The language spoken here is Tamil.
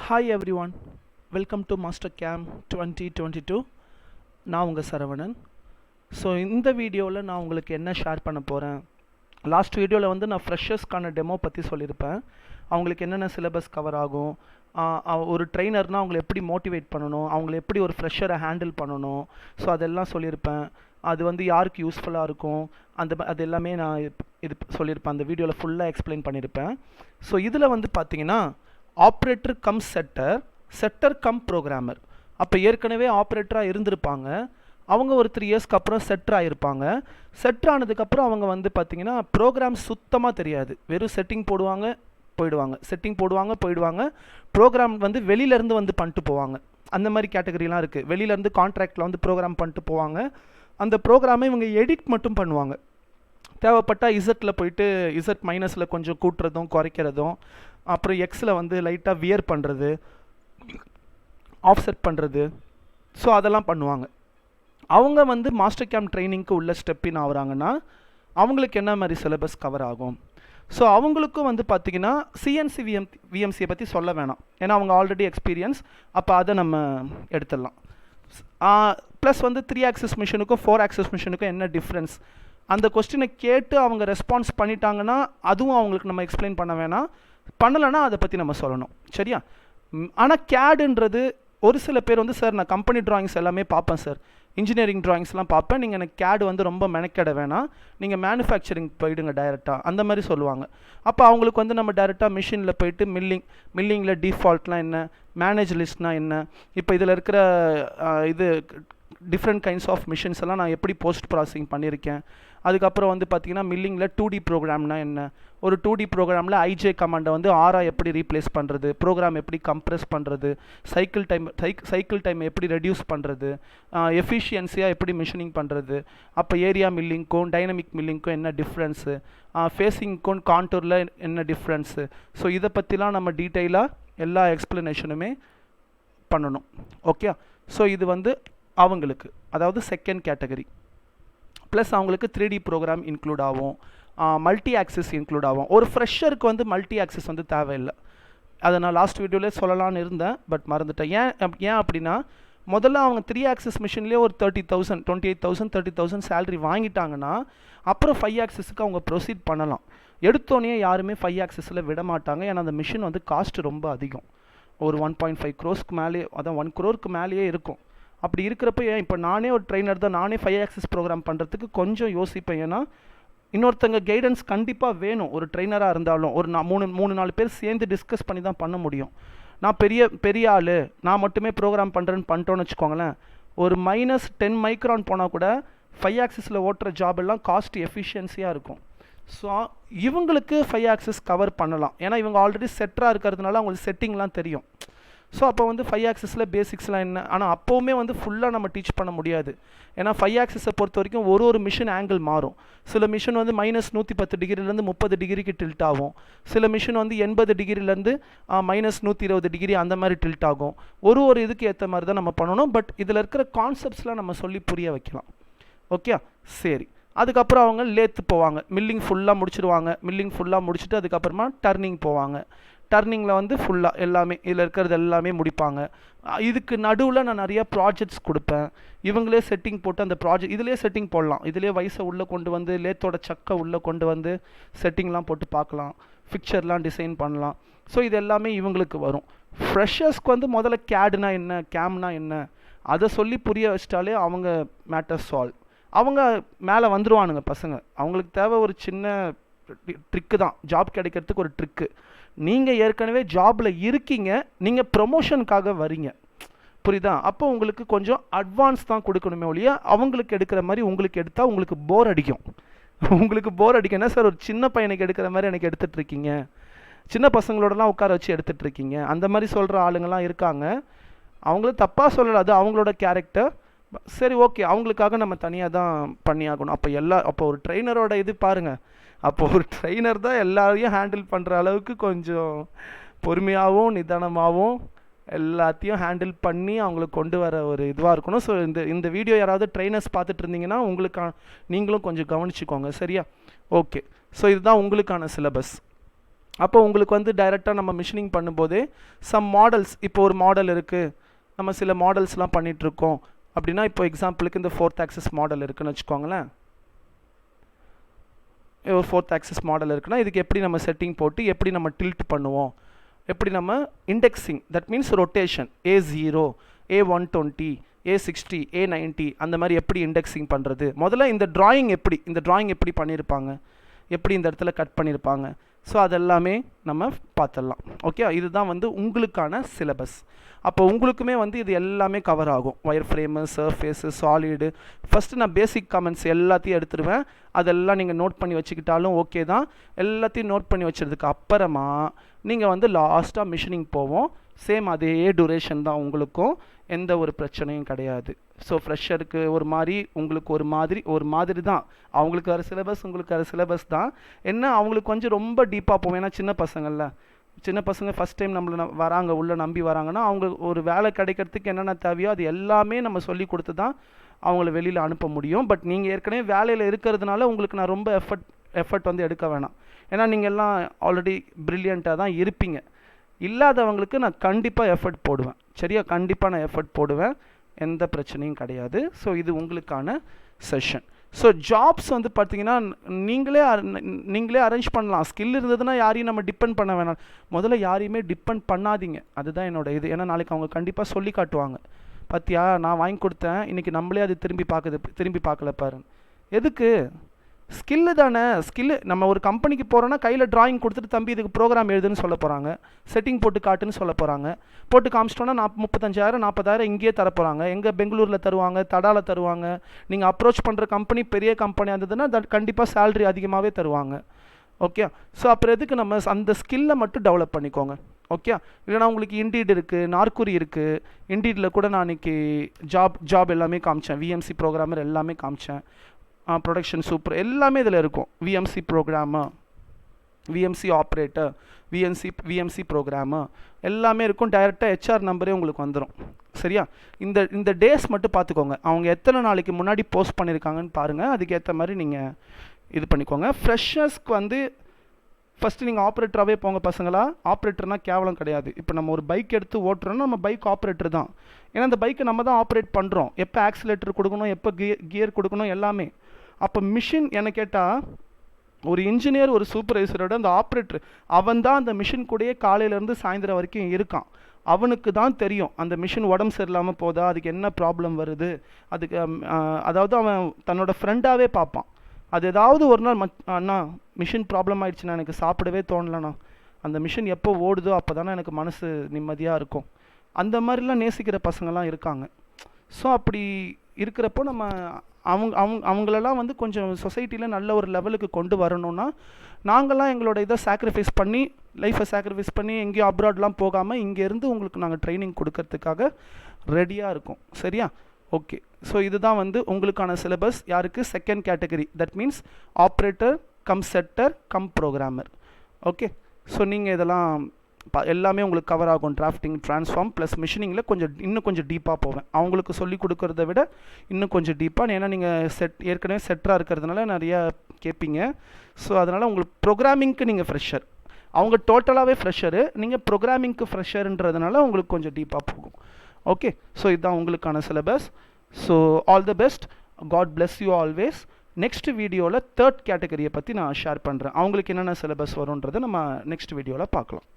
Hi everyone, welcome to Mastercam 2022. நான் உங்கள் சரவணன். ஸோ இந்த வீடியோவில் நான் உங்களுக்கு என்ன ஷேர் பண்ண போகிறேன். லாஸ்ட் வீடியோவில் வந்து நான் ஃப்ரெஷர்ஸ்க்கான டெமோ பற்றி சொல்லியிருப்பேன். அவங்களுக்கு என்னென்ன சிலபஸ் கவர் ஆகும், ஒரு ட்ரெயினர்னால் அவங்களை எப்படி மோட்டிவேட் பண்ணணும், அவங்கள எப்படி ஒரு ஃப்ரெஷரை ஹேண்டில் பண்ணணும், ஸோ அதெல்லாம் சொல்லியிருப்பேன். அது வந்து யாருக்கு யூஸ்ஃபுல்லாக இருக்கும் அது எல்லாமே நான் இது சொல்லியிருப்பேன். அந்த வீடியோவில் ஃபுல்லாக எக்ஸ்பிளைன் பண்ணியிருப்பேன். ஸோ இதில் வந்து பார்த்தீங்கன்னா operator cum setter cum programmer. அப்போ ஏற்கனவே ஆப்ரேட்டராக இருந்திருப்பாங்க, அவங்க ஒரு 3 இயர்ஸ்க்கு அப்புறம் செட்டர் ஆகிருப்பாங்க. செட்டர் ஆனதுக்கப்புறம் அவங்க வந்து பார்த்திங்கன்னா ப்ரோக்ராம் சுத்தமாக தெரியாது, வெறும் செட்டிங் போடுவாங்க போயிடுவாங்க. ப்ரோக்ராம் வந்து வெளியிலேருந்து வந்து பண்ணிட்டு போவாங்க. அந்த மாதிரி கேட்டகரிலாம் இருக்குது. வெளியிலேருந்து கான்ட்ராக்டில் வந்து ப்ரோக்ராம் பண்ணிட்டு போவாங்க. அந்த ப்ரோக்ராமை இவங்க எடிட் மட்டும் பண்ணுவாங்க. தேவைப்பட்டால் இசட்டில் போயிட்டு இசட் மைனஸில் கொஞ்சம் கூட்டுறதும் குறைக்கிறதும், அப்புறம் எக்ஸில் வந்து லைட்டாக வியர் பண்ணுறது, ஆஃப்செட் பண்ணுறது, ஸோ அதெல்லாம் பண்ணுவாங்க. அவங்க வந்து மாஸ்டர்கேம் ட்ரைனிங்க்கு உள்ள ஸ்டெப்பின் ஆகுறாங்கன்னா அவங்களுக்கு என்ன மாதிரி சிலபஸ் கவர் ஆகும். ஸோ அவங்களுக்கும் வந்து பார்த்திங்கன்னா சிஎன்சி விஎம்சியை பற்றி சொல்ல வேணாம், ஏன்னா அவங்க ஆல்ரெடி எக்ஸ்பீரியன்ஸ். அப்போ அதை நம்ம எடுத்துடலாம். ப்ளஸ் வந்து 3 ஆக்சஸ் மிஷினுக்கும் 4 ஆக்சஸ் மிஷினுக்கும் என்ன டிஃப்ரென்ஸ், அந்த கொஸ்டினை கேட்டு அவங்க ரெஸ்பான்ஸ் பண்ணிட்டாங்கன்னா அதுவும் அவங்களுக்கு நம்ம எக்ஸ்பிளைன் பண்ண வேணாம், பண்ணலைன்னா அதை பற்றி நம்ம சொல்லணும், சரியா? ஆனால் கேடுன்றது ஒரு சில பேர் வந்து சார் நான் கம்பெனி ட்ராயிங்ஸ் எல்லாமே பார்ப்பேன் சார், இன்ஜினியரிங் ட்ராயிங்ஸ்லாம் பார்ப்பேன், நீங்கள் எனக்கு கேடு வந்து ரொம்ப மெனக்கெட வேணாம், நீங்கள் மேனுஃபேக்சரிங் போயிடுங்க டைரெக்டாக, அந்த மாதிரி சொல்லுவாங்க. அப்போ அவங்களுக்கு வந்து நம்ம டைரெக்டாக மிஷினில் போயிட்டு மில்லிங்கில் டிஃபால்ட்லாம் என்ன, மேனேஜ் லிஸ்ட்னால் என்ன, இப்போ இதில் இருக்கிற இது டிஃப்ரெண்ட் கைண்ட்ஸ் ஆஃப் மிஷின்ஸ் எல்லாம் நான் எப்படி போஸ்ட் ப்ராசஸிங் பண்ணியிருக்கேன். அதுக்கப்புறம் வந்து பார்த்திங்கன்னா மில்லிங்கில் 2D ப்ரோக்ராம்னா என்ன, ஒரு 2D ப்ரோக்ராமில் ஐஜே கமாண்டை வந்து ஆராக எப்படி ரீப்ளேஸ் பண்ணுறது, ப்ரோக்ராம் எப்படி கம்ப்ரெஸ் பண்ணுறது, சைக்கிள் டைம் எப்படி ரெடியூஸ் பண்ணுறது, எஃபிஷியன்சியாக எப்படி மிஷினிங் பண்ணுறது, அப்போ ஏரியா மில்லிங்க்கும் டைனமிக் மில்லிங்க்கும் என்ன டிஃப்ரென்ஸு, ஃபேஸிங்க்கும் கான்டூரில் என்ன டிஃப்ரென்ஸு, ஸோ இதை பற்றிலாம் நம்ம டீட்டெயிலாக எல்லா எக்ஸ்ப்ளனேஷனுமே பண்ணணும். ஓகே, ஸோ இது வந்து அவங்களுக்கு, அதாவது செகண்ட் கேட்டகரி. ப்ளஸ் அவங்களுக்கு 3D ப்ரோக்ராம் இன்க்ளூட் ஆகும், மல்டி ஆக்சஸ் இன்க்ளூட் ஆகும். ஒரு ஃப்ரெஷருக்கு வந்து மல்டி ஆக்சஸ் வந்து தேவையில்லை. அதை நான் லாஸ்ட் வீடியோவில் சொல்லலான்னு இருந்தேன், பட் மறந்துட்டேன். ஏன் அப்படின்னா முதல்ல அவங்க 3 ஆக்சஸ் மிஷின்லேயே ஒரு 30,000 28,000 30,000 சேலரி வாங்கிட்டாங்கன்னா அப்புறம் 5 ஆக்சஸுக்கு அவங்க ப்ரொசீட் பண்ணலாம். எடுத்தோடனே யாருமே 5 ஆக்சஸில் விட மாட்டாங்க, ஏன்னா அந்த மிஷின் வந்து காஸ்ட் ரொம்ப அதிகம். ஒரு 1.5 crores மேலேயே, அதான் 1 crore மேலேயே இருக்கும். அப்படி இருக்கிறப்ப இப்போ நானே ஒரு ட்ரெயினர் தான், நானே 5 ஆக்சஸ் ப்ரோக்ராம் பண்ணுறதுக்கு கொஞ்சம் யோசிப்பேன். ஏன்னா இன்னொருத்தங்க கைடன்ஸ் கண்டிப்பாக வேணும். ஒரு ட்ரெயினராக இருந்தாலும் ஒரு 3-4 பேர் சேர்ந்து டிஸ்கஸ் பண்ணி தான் பண்ண முடியும். நான் பெரிய ஆள், நான் மட்டுமே ப்ரோக்ராம் பண்ணிட்டோன்னு வச்சுக்கோங்களேன், ஒரு -10 மைக்ரான் போனால் கூட 5 ஆக்சஸில் ஓட்டுற ஜாப் எல்லாம் காஸ்ட் எஃபிஷியன்சியாக இருக்கும். ஸோ இவங்களுக்கு 5 ஆக்சஸ் கவர் பண்ணலாம், ஏன்னா இவங்க ஆல்ரெடி செட்டராக இருக்கிறதுனால அவங்களுக்கு செட்டிங்லாம் தெரியும். ஸோ அப்போ வந்து 5 ஆக்சஸில் பேசிக்ஸ்லாம் என்ன, ஆனால் அப்போவுமே வந்து ஃபுல்லாக நம்ம டீச் பண்ண முடியாது. ஏன்னா 5 ஆக்சஸை பொறுத்த வரைக்கும் ஒரு மிஷின் ஆங்கிள் மாறும். சில மிஷின் வந்து -110 டிகிரிலேருந்து 30 டிகிரிக்கு டில்ட் ஆகும். சில மிஷின் வந்து 80 டிகிரிலேருந்து -120 டிகிரி அந்த மாதிரி டில்ட் ஆகும். ஒரு இதுக்கு ஏற்ற மாதிரி தான் நம்ம பண்ணணும். பட் இதில் இருக்கிற கான்செப்ட்ஸ்லாம் நம்ம சொல்லி புரிய வைக்கலாம். ஓகே, சரி. அதுக்கப்புறம் அவங்க லேத்து போவாங்க, மில்லிங் ஃபுல்லாக முடிச்சுட்டு அதுக்கப்புறமா டர்னிங் போவாங்க. டர்னிங்கில் வந்து ஃபுல்லாக எல்லாமே இதில் இருக்கிறது எல்லாமே முடிப்பாங்க. இதுக்கு நடுவில் நான் நிறையா ப்ராஜெக்ட்ஸ் கொடுப்பேன். இவங்களே செட்டிங் போட்டு அந்த ப்ராஜெக்ட் இதிலே செட்டிங் போடலாம், இதிலே வயசை உள்ளே கொண்டு வந்து லேத்தோட சக்கை உள்ளே கொண்டு வந்து செட்டிங்லாம் போட்டு பார்க்கலாம், ஃபிக்சர்லாம் டிசைன் பண்ணலாம். ஸோ இது எல்லாமே இவங்களுக்கு வரும். ஃப்ரெஷர்ஸ்க்கு வந்து முதல்ல கேடுனா என்ன, கேம்னா என்ன, அதை சொல்லி புரிய வச்சிட்டாலே அவங்க மேட்டர் சால்வ். அவங்க மேலே வந்துடுவானுங்க பசங்க. அவங்களுக்கு தேவை ஒரு சின்ன ட்ரிக்கு தான், ஜாப் கிடைக்கிறதுக்கு ஒரு ட்ரிக்கு. நீங்கள் ஏற்கனவே ஜாபில் இருக்கீங்க, நீங்கள் ப்ரொமோஷனுக்காக வரீங்க, புரியுதா? அப்போ உங்களுக்கு கொஞ்சம் அட்வான்ஸ் தான் கொடுக்கணுமே ஒழிய அவங்களுக்கு எடுக்கிற மாதிரி உங்களுக்கு எடுத்தால் உங்களுக்கு போர் அடிக்கும். என்ன சார், ஒரு சின்ன பையனுக்கு எடுக்கிற மாதிரி எனக்கு எடுத்துகிட்ருக்கீங்க, சின்ன பசங்களோடலாம் உட்கார வச்சு எடுத்துகிட்ருக்கீங்க, அந்த மாதிரி சொல்கிற ஆளுங்கள்லாம் இருக்காங்க. அவங்கள தப்பாக சொல்லலை, அது அவங்களோட கேரக்டர். சரி, ஓகே, அவங்களுக்காக நம்ம தனியாக தான் பண்ணியாகணும். அப்போ ஒரு ட்ரெயினரோட இது பாருங்கள், அப்போ ஒரு ட்ரெயினர் தான் எல்லாரையும் ஹேண்டில் பண்ணுற அளவுக்கு கொஞ்சம் பொறுமையாகவும் நிதானமாகவும் எல்லாத்தையும் ஹேண்டில் பண்ணி அவங்களுக்கு கொண்டு வர ஒரு இதுவாக இருக்கணும். ஸோ இந்த வீடியோ யாராவது ட்ரெயினர்ஸ் பார்த்துட்டு இருந்தீங்கன்னா நீங்களும் கொஞ்சம் கவனிச்சுக்கோங்க, சரியா? ஓகே, ஸோ இதுதான் உங்களுக்கான சிலபஸ். அப்போ உங்களுக்கு வந்து டைரெக்டாக நம்ம மிஷினிங் பண்ணும்போதே சம் மாடல்ஸ், இப்போ ஒரு மாடல் இருக்குது, நம்ம சில மாடல்ஸ்லாம் பண்ணிகிட்ருக்கோம் அப்படின்னா, இப்போ எக்ஸாம்பிளுக்கு இந்த 4th ஆக்சிஸ் மாடல் இருக்குதுன்னு வச்சுக்கோங்களேன். ஒரு 4th ஆக்சிஸ் மாடல் இருக்குன்னா இதுக்கு எப்படி நம்ம செட்டிங் போட்டு எப்படி நம்ம டில்ட் பண்ணுவோம், எப்படி நம்ம indexing, that means rotation A0, A120, A60, A90 அந்த மாதிரி எப்படி இண்டெக்ஸிங் பண்ணுறது, முதல்ல இந்த டிராயிங் எப்படி பண்ணியிருப்பாங்க, எப்படி இந்த இடத்துல கட் பண்ணியிருப்பாங்க, ஸோ அதெல்லாமே நம்ம பார்த்துடலாம். ஓகே, இதுதான் வந்து உங்களுக்கான சிலபஸ். அப்போ உங்களுக்குமே வந்து இது எல்லாமே கவர் ஆகும். Wire frame, surface, solid. First நான் பேசிக் கமெண்ட்ஸ் எல்லாத்தையும் எடுத்துருவேன். அதெல்லாம் நீங்கள் நோட் பண்ணி வச்சுக்கிட்டாலும் ஓகே தான். எல்லாத்தையும் நோட் பண்ணி வச்சதுக்கு அப்புறமா நீங்கள் வந்து லாஸ்ட்டாக மிஷினிங் போவோம். சேம் அதே டியூரேஷன் தான், உங்களுக்கும் எந்த ஒரு பிரச்சனையும் கிடையாது. ஸோ ஃப்ரெஷருக்கு ஒரு மாதிரி, உங்களுக்கு ஒரு மாதிரி தான். அவங்களுக்கு வேறு சிலபஸ், உங்களுக்கு வேறு சிலபஸ் தான். என்ன அவங்களுக்கு கொஞ்சம் ரொம்ப டீப்பாக போவோம். ஏன்னா சின்ன பசங்க ஃபஸ்ட் டைம் நம்மளை வராங்க, உள்ளே நம்பி வராங்கன்னா அவங்க ஒரு வேலை கிடைக்கிறதுக்கு என்னென்ன தேவையோ அது எல்லாமே நம்ம சொல்லி கொடுத்து தான் அவங்கள வெளியில் அனுப்ப முடியும். பட் நீங்கள் ஏற்கனவே வேலையில் இருக்கிறதுனால உங்களுக்கு நான் ரொம்ப எஃபர்ட் வந்து எடுக்க வேணாம். ஏன்னா நீங்கள் எல்லாம் ஆல்ரெடி ப்ரில்லியண்ட்டாக தான் இருப்பீங்க. இல்லாதவங்களுக்கு நான் கண்டிப்பாக எஃபர்ட் போடுவேன். சரியா, கண்டிப்பாக நான் எஃபர்ட் போடுவேன், எந்த பிரச்சனையும் கிடையாது. ஸோ இது உங்களுக்கான செஷன். ஸோ ஜாப்ஸ் வந்து பார்த்தீங்கன்னா நீங்களே அரேஞ்ச் பண்ணலாம். ஸ்கில் இருந்ததுன்னா யாரையும் நம்ம டிபெண்ட் பண்ண வேணாம். முதல்ல யாரையுமே டிபெண்ட் பண்ணாதீங்க, அதுதான் என்னோட இது. ஏன்னா நாளைக்கு அவங்க கண்டிப்பாக சொல்லி காட்டுவாங்க, பார்த்தியா நான் வாங்கி கொடுத்தேன், இன்றைக்கி நம்மளே அது திரும்பி பார்க்கல பாரு. எதுக்கு? ஸ்கில்லு தானே. நம்ம ஒரு கம்பெனிக்கு போகிறோன்னா கையில் டிராயிங் கொடுத்துட்டு தம்பி இதுக்கு ப்ரோக்ராம் எழுதுன்னு சொல்ல போகிறாங்க, செட்டிங் போட்டு காட்டுன்னு சொல்ல போகிறாங்க. போட்டு காமிச்சிட்டோன்னா 35,000 40,000 இங்கேயே தரப்போகிறாங்க. எங்கே பெங்களூரில் தருவாங்க, தடாவில் தருவாங்க. நீங்கள் அப்ரோச் பண்ணுற கம்பெனி பெரிய கம்பெனியாக இருந்ததுன்னா கண்டிப்பாக சேலரி அதிகமாகவே தருவாங்க. ஓகே, ஸோ அப்புறம் எதுக்கு நம்ம அந்த ஸ்கில்லை மட்டும் டெவலப் பண்ணிக்கோங்க. ஓகே, இல்லைனா உங்களுக்கு இண்டீட் இருக்குது, நார்க்குரி இருக்குது. இண்டீடில் கூட நான் இன்றைக்கி ஜாப் எல்லாமே காமிச்சேன், விஎம்சி ப்ரோக்ராமர் எல்லாமே காமிச்சேன், ப்ரொடக்ஷன் சூப்பர் எல்லாமே இதில் இருக்கும். VMC programmer, VMC operator, VMC programmer எல்லாமே இருக்கும். டைரெக்டாக ஹெச்ஆர் நம்பரே உங்களுக்கு வந்துடும். சரியா, இந்த டேஸ் மட்டும் பார்த்துக்கோங்க, அவங்க எத்தனை நாளைக்கு முன்னாடி போஸ்ட் பண்ணியிருக்காங்கன்னு பாருங்கள். அதுக்கேற்ற மாதிரி நீங்கள் இது பண்ணிக்கோங்க. ஃப்ரெஷர்ஸ்க்கு வந்து ஃபஸ்ட்டு நீங்கள் ஆப்ரேட்டராகவே போங்க பசங்களா. ஆப்ரேட்டர்னால் கேவலம் கிடையாது. இப்போ நம்ம ஒரு பைக் எடுத்து ஓட்டுறோன்னா நம்ம பைக் ஆப்ரேட்டர் தான். ஏன்னா அந்த பைக்கை நம்ம தான் ஆப்ரேட் பண்ணுறோம். எப்போ ஆக்சிலேட்டர் கொடுக்கணும், எப்போ கியர் கொடுக்கணும், எல்லாமே. அப்போ மிஷின் என்ன கேட்டால் ஒரு இன்ஜினியர், ஒரு சூப்பர்வைசரோட அந்த ஆப்ரேட்டர் அவன் தான் அந்த மிஷின் கூடயே காலையிலேருந்து சாயந்தரம் வரைக்கும் இருக்கான். அவனுக்கு தான் தெரியும் அந்த மிஷின் உடம்பு சரியில்லாமல் போதா, அதுக்கு என்ன ப்ராப்ளம் வருது, அதுக்கு அதாவது அவன் தன்னோட ஃப்ரெண்டாகவே பார்ப்பான். அது ஏதாவது ஒரு நாள் அண்ணா மிஷின் ப்ராப்ளம் ஆகிடுச்சுன்னா எனக்கு சாப்பிடவே தோணலண்ணா, அந்த மிஷின் எப்போ ஓடுதோ அப்போ தானே எனக்கு மனசு நிம்மதியாக இருக்கும். அந்த மாதிரிலாம் நேசிக்கிற பசங்கள்லாம் இருக்காங்க. ஸோ அப்படி இருக்கிறப்போ நம்ம அவங்களெல்லாம் வந்து கொஞ்சம் சொசைட்டியில் நல்ல ஒரு லெவலுக்கு கொண்டு வரணும்னா நாங்கள்லாம் எங்களோட இதை சாக்ரிஃபைஸ் பண்ணி, லைஃப்பை சாக்ரிஃபைஸ் பண்ணி எங்கேயும் அப்ராட்லாம் போகாமல் இங்கேருந்து உங்களுக்கு நாங்கள் ட்ரைனிங் கொடுக்கறதுக்காக ரெடியாக இருக்கோம். சரியா, ஓகே. ஸோ இதுதான் வந்து உங்களுக்கான சிலபஸ். யாருக்கு? Second category, that means operator cum setter cum programmer. Okay, so நீங்கள் இதெல்லாம் எல்லாமே உங்களுக்கு கவர் ஆகும். டிராஃப்டிங், ட்ரான்ஸ்ஃபார்ம் ப்ளஸ் மிஷினிங்கில் இன்னும் கொஞ்சம் டீப்பாக போவேன். அவங்களுக்கு சொல்லி கொடுக்கறத விட இன்னும் கொஞ்சம் டீப்பாக. ஏன்னா நீங்கள் ஏற்கனவே செட்டராக இருக்கிறதுனால நிறையா கேட்பீங்க. ஸோ அதனால் உங்களுக்கு ப்ரோக்ராமிங்க்கு நீங்கள் ஃப்ரெஷர், அவங்க டோட்டலாகவே ஃப்ரெஷரு, நீங்கள் ப்ரோக்ராமிங்க்கு ஃப்ரெஷருன்றதுனால உங்களுக்கு கொஞ்சம் டீப்பாக போகும். ஓகே, ஸோ இதுதான் உங்களுக்கான syllabus. So all the best, God bless you always. Next வீடியோவில் தேர்ட் கேட்டகரியை பற்றி நான் ஷேர் பண்ணுறேன். அவங்களுக்கு என்னென்ன சிலபஸ் வரும்ன்றதை நம்ம நெக்ஸ்ட் வீடியோவில் பார்க்கலாம்.